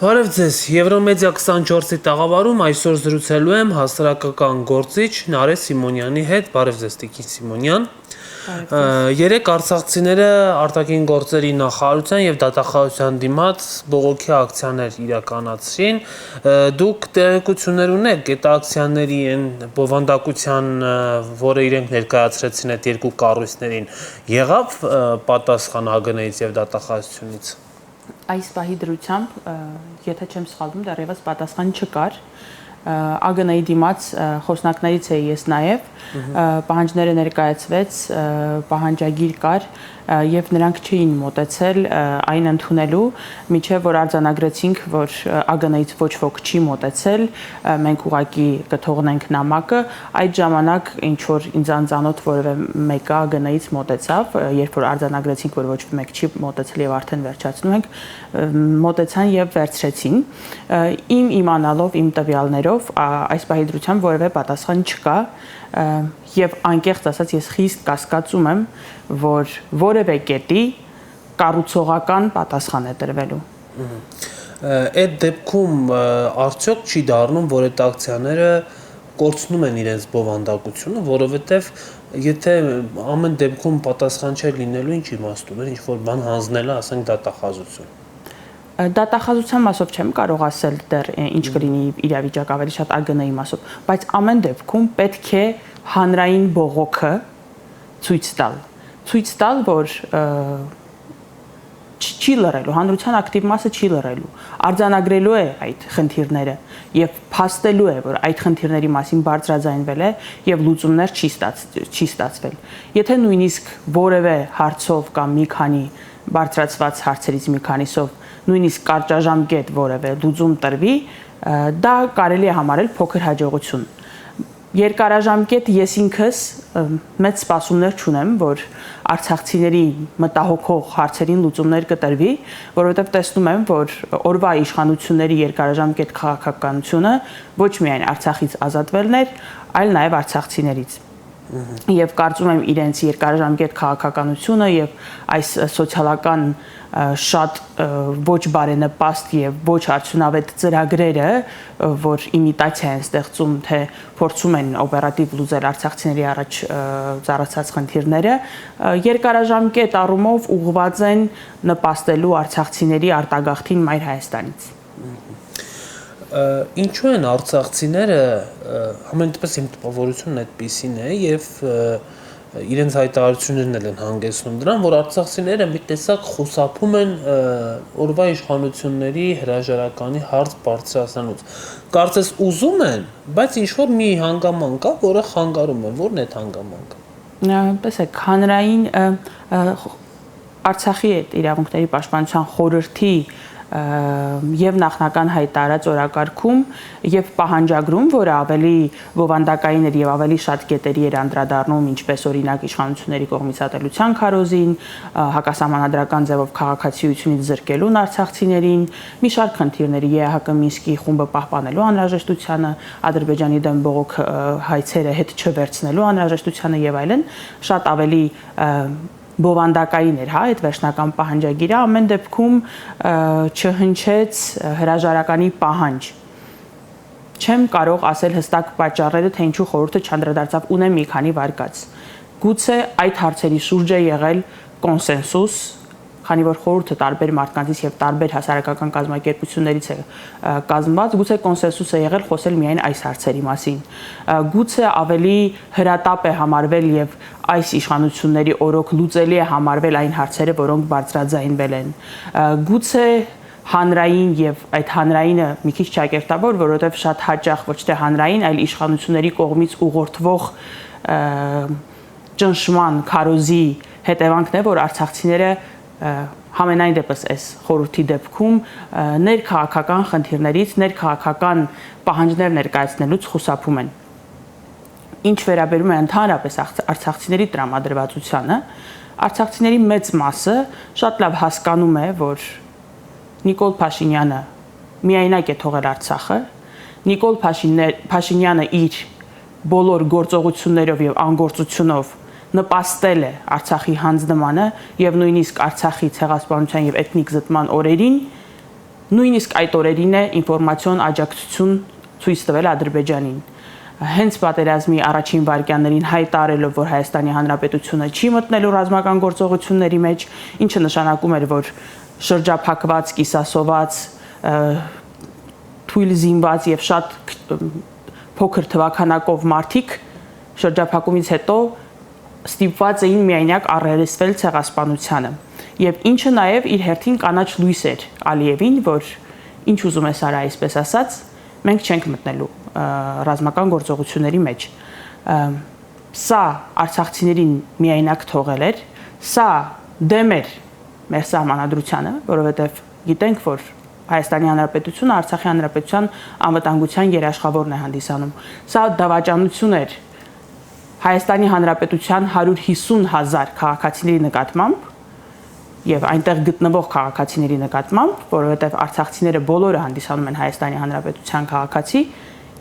Բարև ձեզ, Եվրոմեդիա 24-ի տաղավարում այսօր զրուցելու եմ հասարակական գործիչ Նարէ Սիմոնյանի հետ, բարև ձեզ Տիկին Սիմոնյան։ Երեք արցախցիները արտաքին գործերի նախարարության եւ դատախազության դիմաց բողոքի ակցիաներ իրականացրին։ Դուք տեղեկություններ ունեք այդ ակցիաների այն բովանդակության, որը իրենք ներկայացրեցին այդ երկու կառույցներին, եղավ պատասխան ԱԳՆ-ից եւ դատախազությունից։ Այս պահի դրությամբ, եթե չեմ սխալվում, դեռևս պատասխան չկար։ ԱԳՆ-ի դիմաց խոսնակներից էի ես նաև, պահանջները ներկայացվեց, պահանջագիր կար եւ նրանք չէին մոտեցել այն ընդունելու, միջև որ արձանագրեցինք, որ ԱԳՆ-ից ոչ ոք չի մոտեցել, մենք ուղղակի կթողնենք նամակը, այդ ժամանակ ինչ որ ինձ անծանոթ որևէ մեկը ԱԳՆ-ից մոտեցավ, երբ որ արձանագրեցինք, որ ոչ մեկ չի մոտեցել եւ արդեն վերջացնում ենք, մոտեցան եւ վերցրեցին։ Իմ իմանալով, իմ տվյալներով այս պահի դրությամբ որևէ պատասխան չկա եւ անկեղծ ասած ես խիստ կասկածում եմ, որ որևէ կետի կառուցողական պատասխան է տրվելու։ Այդ դեպքում արդյոք չի դառնում, որ այդ ակցիաները կորցնում են իրենց բովանդակությունը, որովհետեւ եթե ամեն դեպքում պատասխան չէ լինելու, ինչ իմաստ ուներ, ինչ որ բան հանձնելը, ասենք դատախազություն։ Դատախազության մասով չեմ կարող ասել դեռ ինչ կլինի իրավիճակ ավելի շատ ԱԳՆ-ի մասով, բայց ամեն դեպքում պետք է հանրային բողոքը ցույց տալ, որ չի լռելու, հանրության ակտիվ մասը չի լռելու, արձանագրելու է այդ խնդիրները եւ փաստելու է, որ այդ խնդիրների մասին բարձրաձայնվել է եւ լուծումներ չի ստացվել։ Եթե նույնիսկ որևէ հարցով կամ մի քանի բարձրացված հարցերից մի քանիսով նույնիսկ կարճաժամկետ որևէ լուծում տրվի, դա կարելի է համարել փոքր հաջողություն։ Երկարաժամկետ ես ինքս մեծ սպասումներ չունեմ, որ արցախցիների մտահոգող հարցերին լուծումներ կտրվի, որովհետև տեսնում եմ, որ օրվա իշխանությունների երկարաժամկետ քաղաքականությունը ոչ միայն Արցախից ազատվելն էր, այլ նաև արցախցիներից։ Եվ կարծում եմ իրենց երկարաժամկետ քաղաքականությունը եւ այս սոցիալական շատ ոչ բարենպաստ եւ ոչ արդյունավետ ծրագրերը, որ իմիտացիա են ստեղծում, թե փորձում են օպերատիվ լուծել արցախցիների առաջ ծառացած խնդիրները, երկարաժամկետ առումով ուղղված են նպաստելու արցախցիների արտագաղթին Մայր Հայաստանից։ Ինչու են արցախցիները, ամեն դեպս իմ տպավորությունն այդպիսին է եւ իրենց հայտարարություններն են հանգեցնում դրան, որ արցախցիները մի տեսակ խուսափում են օրվա իշխանությունների հրաժարականի հարց բարձրացնելուց։ Կարծես ուզում են, բայց ինչ որ մի հանգամանք կա, որը խանգարում է, որն է այդ հանգամանքը։ Տեսեք, հանրային Արցախի իրավունքների պաշտպանության խորհրդի եւ նախնական հայտարարած օրակարգում եւ պահանջագրում, որը ավելի բովանդակային էր եւ ավելի շատ կետերի էր անդրադառնում, ինչպես օրինակ իշխանությունների կողմից ատելության քարոզին, հակասահմանադրական ձևով քաղաքացիությունից զրկելուն արցախցիներին, մի շարք խնդիրների ԵԱՀԿ Մինսկի խումբը պահպանելու անհրաժեշտությանը, Ադրբեջանի դեմ բողոք հայցերը հետ չվերցնելու անհրաժեշտությանը եւ այլն, շատ ավելի բովանդակային էր, այդ վերջնական պահանջագիրը ամեն դեպքում չհնչեց հրաժարականի պահանջ։ Չեմ կարող ասել հստակ պատճառները, թե ինչու խորհուրդը չանդրադարձավ, ունեմ մի քանի վարկած։ Գուցե այդ հարցերի շուրջ է եղել կոնսենսուս, քանի որ խորհուրդը տարբեր մարդկանցից եւ տարբեր հասարակական կազմակերպություններից է կազմված, գուցե կոնսենսուս է եղել խոսել միայն այս հարցերի մասին։ Գուցե ավելի հրատապ է համարվել եւ այս իշխանությունների օրոք լուծելի է համարվել այն հարցերը, որոնք բարձրաձայնվել են։ Գուցե հանրային եւ այդ հանրայինը մի քիչ ճակերտավոր, որովհետեւ շատ հաճախ ոչ թե հանրային, այլ իշխանությունների կողմից ուղղորդվող ճնշման քարոզի հետևանքն է, որ արցախցիները համենայն դեպս այս խորհրդի դեպքում ներքաղաքական խնդիրներից, ներքաղաքական պահանջներ ներկայացնելուց խուսափում են։ Ինչ վերաբերում է ընդհանրապես արցախցիների տրամադրվածությանը, արցախցիների մեծ մասը շատ լավ հասկանում է, որ Նիկոլ Փաշինյանը միայնակ է թողել Արցախը, Նիկոլ Փաշինյանը իր բոլոր գործողություններով եւ անգործությունով նպաստել է Արցախի հանձնմանը եւ նույնիսկ Արցախի ցեղասպանության եւ էթնիկ զտման օրերին նույնիսկ այդ օրերին է ինֆորմացիոն աջակցություն ցույց տվել Ադրբեջանին։ Հենց պատերազմի առաջին վայրկյաններին հայտարարելով, որ Հայաստանի Հանրապետությունը չի մտնելու ռազմական գործողությունների մեջ, ինչը նշանակում էր, որ շրջափակված, կիսասոված, թույլ զինված եւ շատ փոքր թվականակով մարդիկ շրջափակումից հետո ստիպված էին միայնակ առերեսվել ցեղասպանությանը։ Եվ ինչը նաև իր հերթին կանաչ լույս էր Ալիևին, որ ինչ ուզում ես արա, այսպես ասած, մենք չենք մտնելու ռազմական գործողությունների մեջ։ Սա արցախցիներին միայնակ թողել էր, սա դեմ էր մեր սահմանադրությանը, որովհետև գիտենք, որ Հայաստանի Հանրապետությունը Արցախի Հանրապետության անվտանգության երաշխավորն է հանդիսանում։ Սա դավաճանություն էր Հայաստանի Հանրապետության 150,000 քաղաքացիների նկատմամբ եւ այնտեղ գտնվող քաղաքացիների նկատմամբ, որովհետեւ արցախցիները բոլորը հանդիսանում են Հայաստանի Հանրապետության քաղաքացի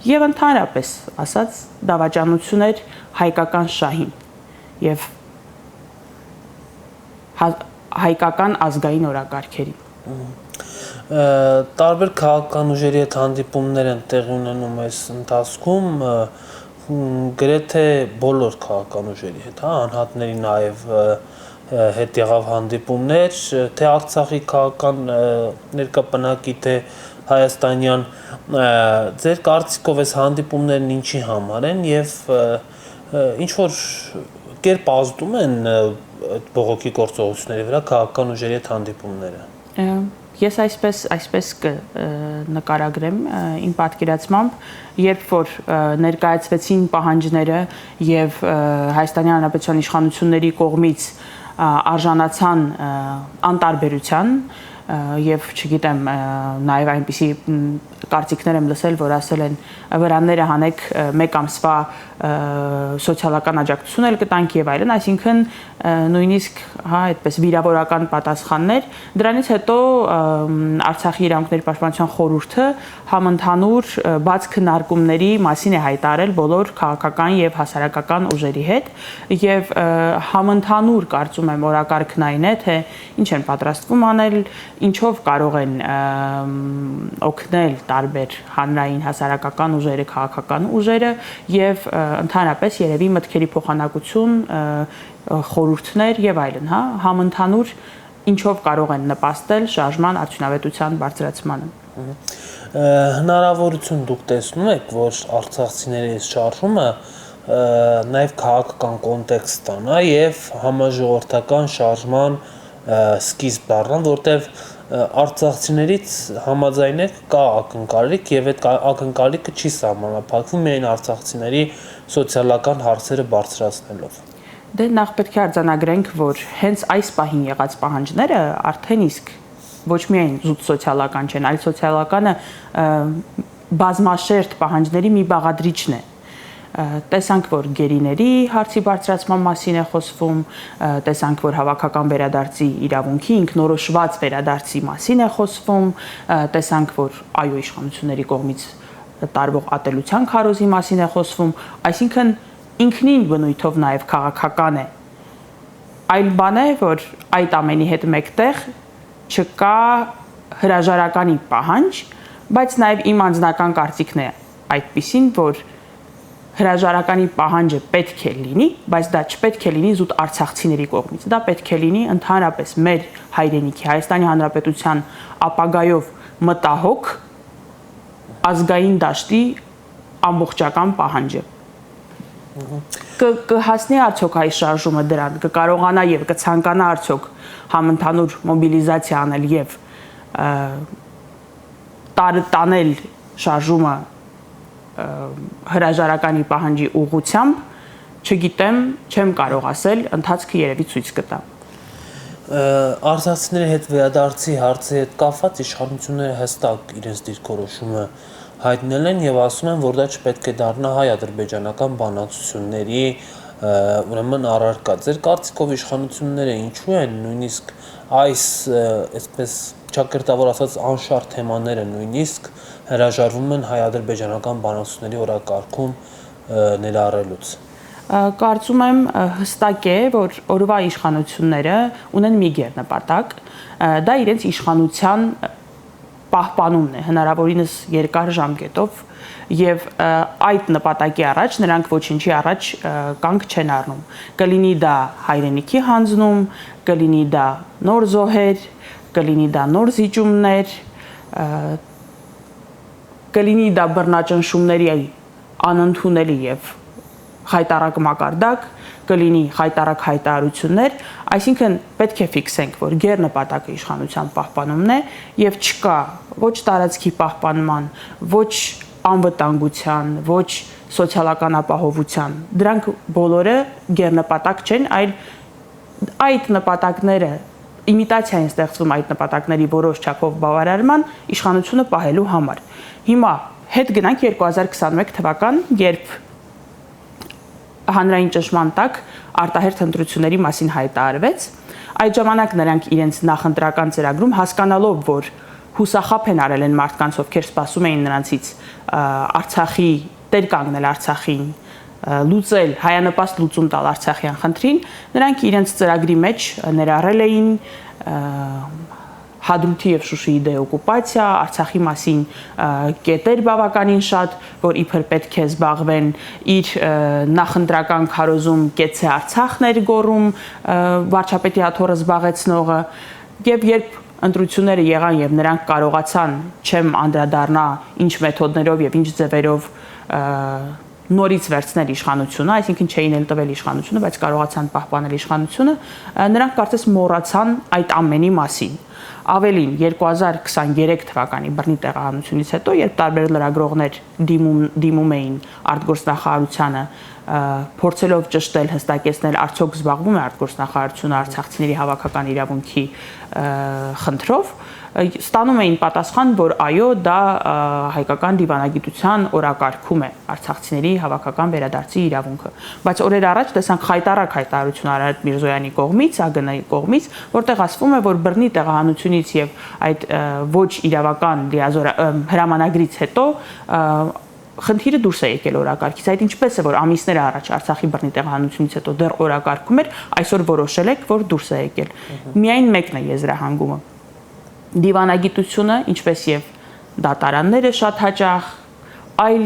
եւ ընդհանրապես ասած դավաճանություն էր հայկական շահին եւ հայկական ազգային օրակարգերին։ Տարբեր քաղաքական ուժերի հետ հանդիպումներ են տեղի ունենում այս ընթացքում գրեթե բոլոր քաղաքական ուժերի հետ, հա, անհատների նաև հետ եղավ հանդիպումներ, թե Արցախի քաղաքական ներկայապնակի, թե հայաստանյան, ձեր կարծիքով այս հանդիպումներն ինչի համար են եւ ինչ որ կերպ ազդում են բողոքի գործողությունների վրա քաղաքական ուժերի հետ հանդիպումները։ Ես այսպես կնկարագրեմ իմ պատկերացմամբ, երբ որ ներկայացվեցին պահանջները եւ Հայաստանի Հանրապետության իշխանությունների կողմից արժանացան անտարբերության եւ չգիտեմ նաեւ այնպիսի կարծիքներ եմ լսել, որ ասել են վրանները հանեք մեկ ամսվա սոցիալական աջակցություն էլ կտանք եւ այլն, այսինքն նույնիսկ հա այդպես վիրավորական պատասխաններ։ Դրանից հետո Արցախի իրավունքների պաշտպանության խորհուրդը համընդհանուր բաց քննարկումների մասին է հայտարարել բոլոր քաղաքական եւ հասարակական ուժերի հետ եւ համընդհանուր կարծում եմ օրակարգն այն է, թե ինչ են պատրաստվում անել, ինչով կարող են օգնել տարբեր հանրային հասարակական ուժերը, քաղաքական ուժերը եւ ընդհանրապես երևի մտքերի փոխանակություն, խորհուրդներ եւ այլն, հա, համընդհանուր ինչով կարող են նպաստել շարժման արդյունավետության բարձրացմանը։ Հնարավորություն դուք տեսնում եք, որ արցախցիների այս շարժումը նաեւ քաղաքական կոնտեքստ ստանա եւ համաժողովրդական շարժման սկիզբ դառնա, որտեղ արցախցիներից համաձայնեք կա ակնկալիք եւ այդ ակնկալիքը չի սահմանափակվում միայն արցախցիների սոցիալական հարցերը բարձրացնելով։ Դե նախ պետք է արձանագրենք, որ հենց այս պահին եղած պահանջները արդեն իսկ ոչ միայն զուտ սոցիալական չեն, այլ սոցիալականը բազմաշերտ պահանջների մի բաղադրիչն է։ Տեսանք, որ գերիների հարցի բարձրացման մասին է խոսվում, տեսանք, որ հավաքական վերադարձի իրավունքի ինքնորոշված վերադարձի մասին է խոսվում, տեսանք, որ այո իշխանությունների կողմից տարվող ատելության քարոզի մասին է խոսվում, այսինքն ինքնին բնույթով նաև քաղաքական է։ Այլ բան է, որ այդ ամենի հետ մեկտեղ չկա հրաժարականի պահանջ, բայց նաև իմ անձնական կարծիքն է այդպիսին, որ հրաժարականի պահանջը պետք է լինի, բայց դա չպետք է լինի զուտ արցախցիների կողմից։ Դա պետք է լինի ընդհանրապես մեր հայրենիքի Հայաստանի Հանրապետության ապագայով մտահոգ ազգային դաշտի ամբողջական պահանջը։ Կհասնի արդյոք այս շարժումը դրան, կկարողանա եւ կցանկանա արդյոք համընդհանուր մոբիլիզացիա անել եւ տանել շարժումը հրաժարականի պահանջի ուղղությամբ, չգիտեմ, չեմ կարող ասել, ընթացքը երևի ցույց կտա։ Արցախցիների հետ վերադարձի հարցի հետ կապված իշխանությունները հստակ իրենց դիրքորոշումը հայտնել են եւ ասում են, որ դա չպետք է դառնա հայ-ադրբեջանական բանակցությունների ուրեմն առարկա։ Ձեր կարծիքով իշխանությունները ինչու են նույնիսկ այս այսպես ճակերտավոր ասած անշարժ թեմաները նույնիսկ հրաժարվում են հայ-ադրբեջանական բանակցությունների օրակարգում ներառելուց։ Կարծում եմ հստակ է, որ օրվա իշխանությունները ունեն մի գերնպատակ, դա իրենց իշխանության պահպանումն է հնարավորինս երկար ժամկետով եւ այդ նպատակի առաջ նրանք ոչինչի առաջ կանգ չեն առնում։ Կլինի դա հայրենիքի հանձնում, կլինի դա նոր զոհեր, կլինի դա նոր զիջումներ, կլինի դա բռնաճնշումների անընդունելի եւ հայտարարակ մակարդակ, կլինի հայտարարակ հայտարարություններ, այսինքն պետք է ֆիքսենք, որ գերնպատակը իշխանության պահպանումն է եւ չկա ոչ տարածքի պահպանման, ոչ անվտանգության, ոչ սոցիալական ապահովության։ Դրանք բոլորը գերնպատակ չեն, այլ այդ նպատակները իմիտացիա են ստեղծվում այդ նպատակների որոշ չափով բավարարման իշխանությունը պահելու համար։ Հիմա հետ գնանք 2021 թվական, երբ հանրային ճնշման տակ արտահերթ ընտրությունների մասին հայտարարվեց, այդ ժամանակ նրանք իրենց նախընտրական ծրագրում հասկանալով, որ հուսախապ են արել են մարդկանց, ովքեր սպասում էին նրանցից Արցախի տեր կանգնել Արցախին, լուծել հայանպաստ լուծում տալ Արցախյան խնդրին, նրանք իրենց ծրագրի մեջ ներառել էին Հադրութի եւ Շուշիի դեօկուպացիա, Արցախի մասին կետեր բավականին շատ, որ իբր պետք է զբաղվեն իր նախընտրական քարոզում կեցե Արցախն էր գոռում վարչապետի հաթոռը զբաղեցնողը, եւ երբ ընտրությունները եղան եւ նրանք կարողացան չեմ անդրադառնա ինչ մեթոդներով եւ ինչ ձևերով նորից վերցնել իշխանությունը, այսինքն չէին էլ տվել իշխանությունը, բայց կարողացան պահպանել իշխանությունը, նրանք կարծես մոռացան այդ ամենի մասին։ Ավելին 2023 թվականի բռնի տեղահանությունից հետո, երբ տարբեր լրագրողներ դիմում էին արտգործնախարարությանը, փորձելով ճշտել, հստակեցնել, արդյոք զբաղվում է արտգործնախարարությունը արցախցիների հավաքական իրավունքի խնդրով, ստանում էին պատասխան, որ այո, դա հայկական դիվանագիտության օրակարգում է արցախցիների հավաքական վերադարձի իրավունքը։ Բայց օրեր առաջ տեսանք խայտարակ հայտարարություն Արարատ Միրզոյանի կողմից, ԱԳՆ-ի կողմից, որտեղ ասվում է, որ բռնի տեղահանությունից եւ այդ ոչ իրավական հրամանագրից հետո խնդիրը դուրս է եկել օրակարգից։ Այդ ինչպես է, որ ամիսներ առաջ Արցախի բռնի տեղահանությունից հետո դեռ օրակարգում էր, այսօր որոշել եք, որ դուրս է եկել։ Միայն մեկն է եզրահանգումը։ Դիվանագիտությունը, ինչպես եւ դատարանները շատ հաճախ, այլ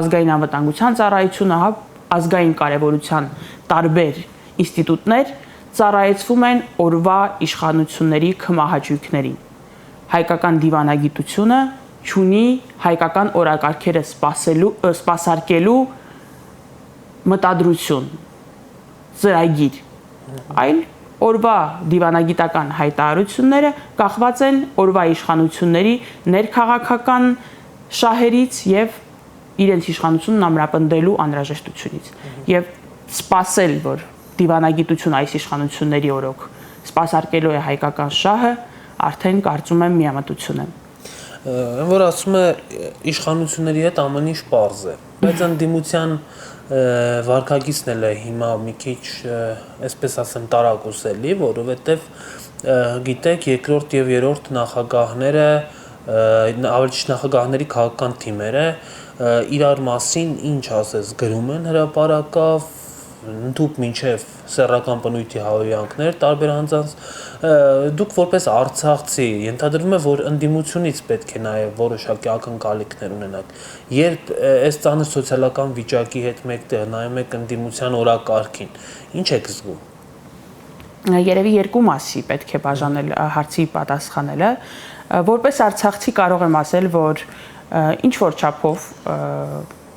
ազգային անվտանգության ծառայությունը, ազգային կարևորության տարբեր ինստիտուտներ ծառայեցվում են օրվա իշխանությունների քմահաճույքներին։ Հայկական դիվանագիտությունը չունի հայկական օրակարգերը սպասարկելու մտադրություն, ծրագիր, այլ օրվա դիվանագիտական հայտարարությունները կախված են օրվա իշխանությունների ներքաղաքական շահերից եւ իրենց իշխանությունն ամրապնդելու անհրաժեշտությունից եւ սпасել, որ դիվանագիտություն այս իշխանությունների օրոք սпасարկելու է հայկական շահը, արդեն կարծում եմ միամտություն է։ Որ ասում է իշխանությունների հետ ամեն ինչ պարզ է, բայց ընդդիմության վարկագիծն էլ է հիմա մի քիչ, այսպես ասեմ, տարակուսելի, որովհետև գիտեք, երկրորդ եւ երրորդ նախագահները, ավելի ճիշտ նախագահների քաղաքական թիմերը իրար մասին ինչ ասես գրում են հրապարակավ, ընդհուպ մինչև սեռական բնույթի հավանանքներ տարբեր անձանց, դուք որպես արցախցի ենթադրվում է, որ ընդդիմությունից պետք է նաև որոշակի ակնկալիքներ ունենաք, երբ այս ծանր սոցիալական վիճակի հետ մեկտեղ նայում եք ընդդիմության օրակարգին, ինչ եք զգում։ Երևի երկու մասի պետք է բաժանել հարցի պատասխանելը, որպես արցախցի կարող եմ ասել, որ ինչ որ չափով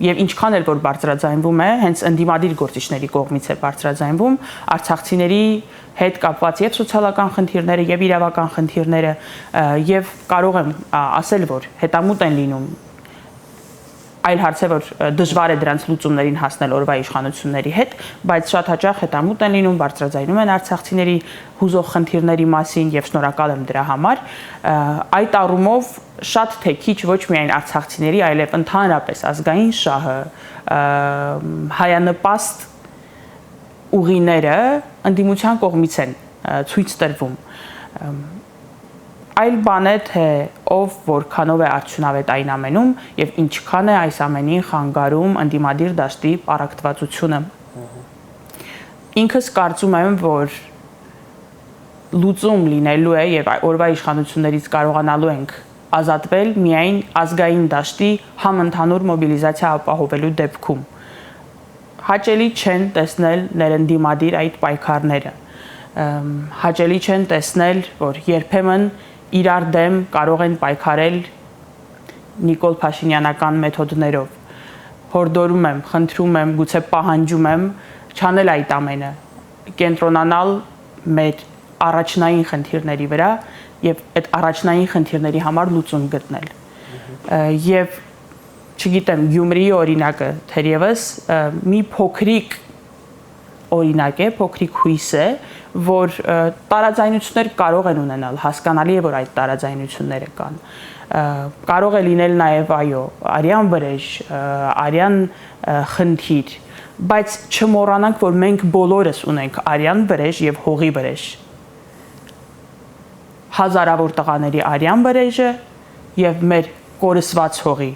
եւ ինչքան էլ որ բարձրաձայնվում է, հենց ընդդիմադիր գործիչների կողմից է բարձրաձայնվում արցախցիների հետ կապված եւ սոցիալական խնդիրները եւ իրավական խնդիրները եւ կարող եմ ասել, որ հետամուտ են լինում այլ հարց է, որ դժվար է դրանց լուծումներին հասնել օրվա իշխանությունների հետ, բայց շատ հաճախ հետամուտ են լինում, բարձրաձայնում են արցախցիների հուզող խնդիրների մասին եւ շնորհակալ եմ դրա համար։ Այդ առումով շատ թե քիչ ոչ միայն արցախցիների, այլև ընդհանրապես ազգային շահը, հայանպաստ ուղիները ընդդիմության կողմից են ցույց տրվում։ Այլ բան է, թե ով որքանով է արդյունավետ այն ամենում եւ ինչքան է այս ամենին խանգարում ընդդիմադիր դաշտի պարակտվածությունը։ Ինքս կարծում եմ, որ լուծում լինելու է եւ օրվա իշխանություններից կարողանալու ենք ազատվել միայն ազգային դաշտի համընդհանուր մոբիլիզացիա ապահովելու դեպքում։ Հաճելի չեն տեսնել ներընդդիմադիր այդ պայքարները։ Հաճելի չեն տեսնել, որ երբեմն իրար դեմ կարող են պայքարել Նիկոլ Փաշինյանական մեթոդներով։ Հորդորում եմ, խնդրում եմ, գուցե պահանջում եմ չանել այդ ամենը, կենտրոնանալ մեր առաջնային խնդիրների վրա եւ այդ առաջնային խնդիրների համար լուծում գտնել։ Եվ չգիտեմ, Գյումրիի օրինակը թերևս մի փոքրիկ օրինակ է, փոքրիկ հույս է, որ տարաձայնություններ կարող են ունենալ, հասկանալի է, որ այդ տարաձայնությունները կան։ Կարող է լինել նաև այո, արյան վրեժ, արյան խնդիր, բայց չմոռանանք, որ մենք բոլորս ունենք արյան վրեժ եւ հողի վրեժ։ Հազարավոր տղաների արյան վրեժը եւ մեր կորսված հողի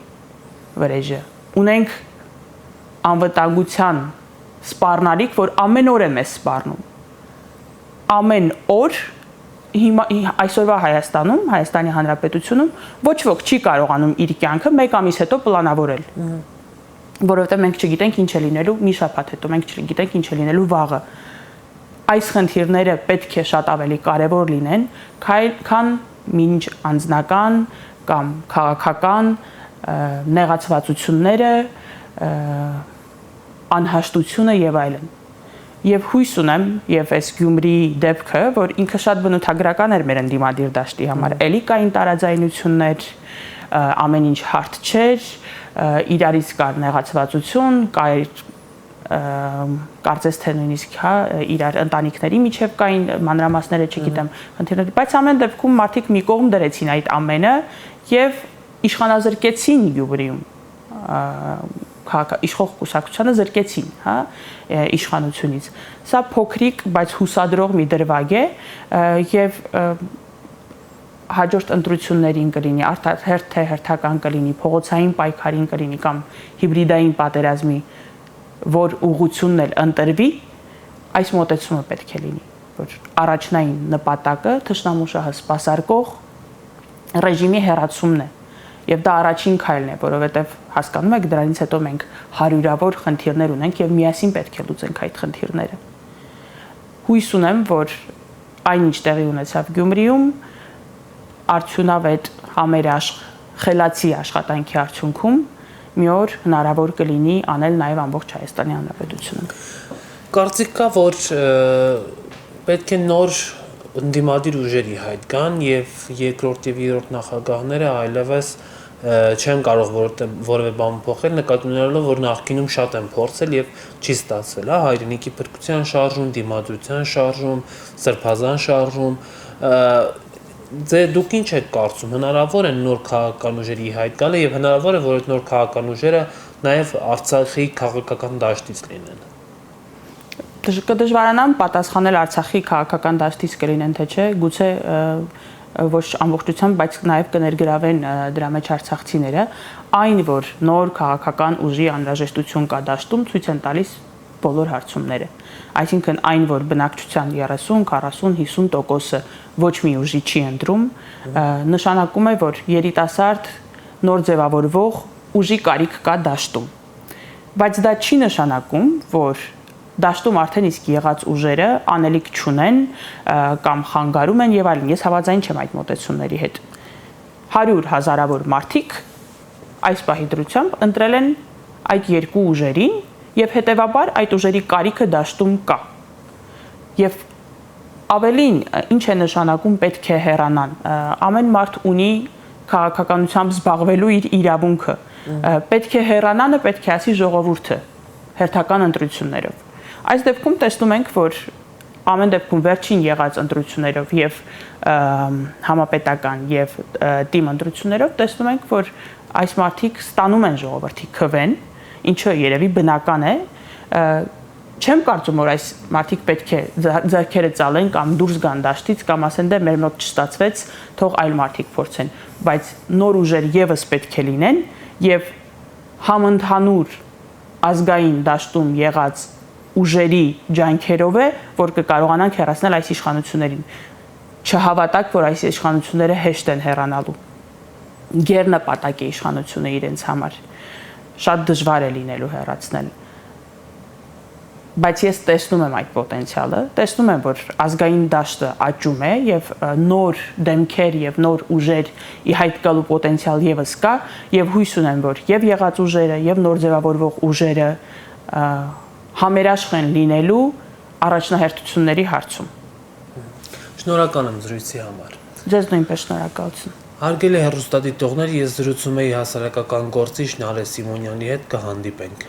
վրեժը։ Ունենք անվտանգության սպառնալիք, որ ամեն օր է մեզ սպառնում։ Ամեն օր հիմա այսօրվա Հայաստանում, Հայաստանի Հանրապետությունում ոչ ոք չի կարողանում իր կյանքը 1 ամիս հետո պլանավորել։ Որովհետև մենք չգիտենք ինչ է լինելու մի շաբաթ հետո, մենք չգիտենք ինչ է լինելու վաղը։ Այս խնդիրները պետք է շատ ավելի կարևոր լինեն, քան մինչ անձնական կամ քաղաքական նեղացվածությունները, անհաշտությունը եւ այլն։ Եվ հույս ունեմ, եւ այս Գյումրիի դեպքը, որ ինքը շատ բնութագրական էր մեր ընդդիմադիր դաշտի համար, էլի կային տարաձայնություններ, ամեն ինչ հարթ չէր, իրարից կար նեղացվածություն, կար կարծես թե նույնիսկ իրար ընտանիքների միջև կային մանրամասները չգիտեմ, խնդիրներ, բայց ամեն դեպքում մարդիկ մի կողմ դրեցին այդ ամենը եւ իշխանազրկեցին Գյումրիում իշխող կուսակցությանը զրկեցին, հա, իշխանությունից։ Սա փոքրիկ, բայց հուսադրող մի դրվագ է եւ հաջորդ ընտրություններին կլինի, արդյոք թե հերթական կլինի, փողոցային պայքարին կլինի կամ հիբրիդային պատերազմի, որ ուղղությունն էլ ընտրվի, այս մոտեցումը պետք է լինի, որ առաջնային նպատակը թշնամուշահը սպասարկող ռեժիմի հեռացումն է։ Եվ դա առաջին քայլն է, որովհետև հասկանում եք, դրանից հետո մենք հարյուրավոր խնդիրներ ունենք եւ միասին պետք է լուծենք այդ խնդիրները։ Հույս ունեմ, որ այնինչ տեղի ունեցավ Գյումրիում, արդյունավետ համերաշխ խելացի աշխատանքի արդյունքում մի օր հնարավոր կլինի անել նաեւ ամբողջ Հայաստանի Հանրապետությունում։ Կարծիք կա, որ պետք է նոր ընդդիմադիր ուժերի հայտ կան եւ երկրորդ եւ երրորդ նախագահները այլևս չեն կարող որևէ բան փոխել, նկատի ունենալով, որ նախկինում շատ են փորձել եւ չի ստացվել, հա, հայրենիքի փրկության շարժում, դիմադրության շարժում, սրբազան շարժում, դուք ինչ եք կարծում, հնարավոր է նոր քաղաքական ուժերի հայտ գալը եւ հնարավոր է, որ այդ նոր քաղաքական ուժերը նաեւ Արցախի քաղաքական դաշտից լինեն։ Կդժվարանամ պատասխանել Արցախի քաղաքական դաշտից կլինեն, թե չէ, գուցե ոչ ամբողջությամբ, բայց նաև կներգրավեն դրա մեջ արցախցիները, այն որ նոր քաղաքական ուժի անհրաժեշտություն կա դաշտում, ցույց են տալիս բոլոր հարցումները։ Այսինքն այն, որ բնակչության 30, 40, 50%-ը ոչ մի ուժի չի ընտրում, նշանակում է, որ երիտասարդ նոր ձևավորվող ուժի կարիք կա դաշտում։ Բայց դա չի նշանակում, որ դաշտում արդեն իսկ եղած ուժերը անելիք չունեն կամ խանգարում են եւ այլն։ Ես հավատային չեմ այդ մոտեցումների հետ։ 100 հազարավոր մարդիկ այս պահի դրությամբ ընտրել են այդ երկու ուժերին եւ հետեւաբար այդ ուժերի կարիքը դաշտում կա։ Եվ ավելին, ինչ է նշանակում պետք է հեռանան։ Ամեն մարդ ունի քաղաքականությամբ զբաղվելու իր իրավունքը։ Պետք է հեռանանը, պետք է ասի ժողովուրդը հերթական ընտրություններով։ Այս դեպքում տեսնում ենք, որ ամեն դեպքում վերջին եղած ընտրություններով եւ համապետական եւ թիմ ընտրություններով տեսնում ենք, որ այս մարդիկ ստանում են ժողովրդի քվեն, ինչը երևի բնական է, չեմ կարծում, որ այս մարդիկ պետք է ձեռքերը ծալեն կամ դուրս գան դաշտից կամ ասեն դե մեր մոտ չստացվեց, թող այլ մարդիկ փորձեն, բայց նոր ուժեր եւս պետք է լինեն եւ համընդհանուր ազգային դաշտում եղած ուժերի ջանքերով է, որ կկարողանանք հեռացնել այս իշխանություններին։ չհավատակ, որ այս իշխանությունները հեշտ են հեռանալու։ Գերնպատակ է իշխանությունը իրենց համար։ Շատ դժվար է լինելու հեռացնել։ Բայց ես տեսնում եմ այդ պոտենցիալը, տեսնում եմ, որ ազգային դաշտը աճում է եւ նոր դեմքեր եւ նոր ուժեր ի հայտ գալու պոտենցիալ եւս կա եւ հույս ունեմ, որ եւ եղած ուժերը եւ նոր ձևավորվող ուժերը համերաշխ են լինելու առաջնահերթությունների հարցում։ Շնորհակալ եմ զրույցի համար։ Ձեզ նույնպես շնորհակալություն։ Հարգելի հեռուստադիտողներ, ես զրուցում էի հասարակական գործիչ Նարէ Սիմոնյանի հետ, կհանդիպենք։